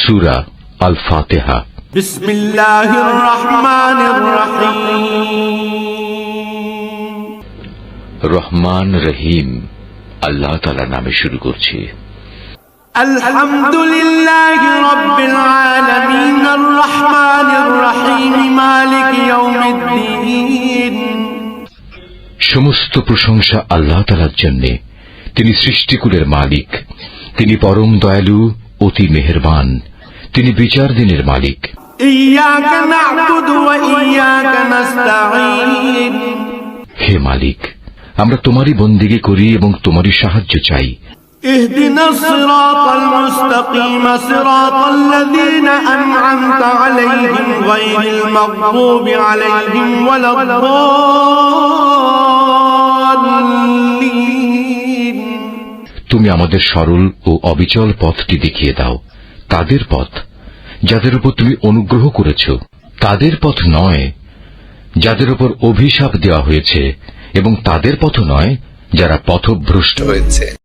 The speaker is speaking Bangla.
সূরা আল ফাতিহা। বিসমিল্লাহির রহমানির রহিম। রহমান রহিম আল্লাহ তাআলার নামে শুরু করছি। আলহামদুলিল্লাহি রাব্বিল আলামিন আর রহমানির রহিম মালিক ইয়াউমিদ্দিন। সমস্ত প্রশংসা আল্লাহ তাআলার জন্য। তিনি সৃষ্টিকুলের মালিক, তিনি পরম দয়ালু, অতি মেহেরবান, তিনি বিচার দিনের মালিক। ইয়াকা না'বুদু ওয়া ইয়াকা নাস্তাঈন। হে মালিক, আমরা তোমারই বন্দেগী করি এবং তোমারই সাহায্য চাই। ইহদিনাস সিরাতাল মুস্তাকিম সিরাতাল্লাযীনা আন'আমতা আলাইহিম গায়রিল মাগদুবি আলাইহিম ওয়ালাদ-দাল্লিন। তুমি আমাদের সরল ও অবিচল পথটি দেখিয়ে দাও, তাদের পথ যাদের উপর তুমি অনুগ্রহ করেছ, তাদের পথ নয় যাদের উপর অভিশাপ দেওয়া হয়েছে, এবং তাদের পথ নয় যারা পথভ্রষ্ট হয়েছে।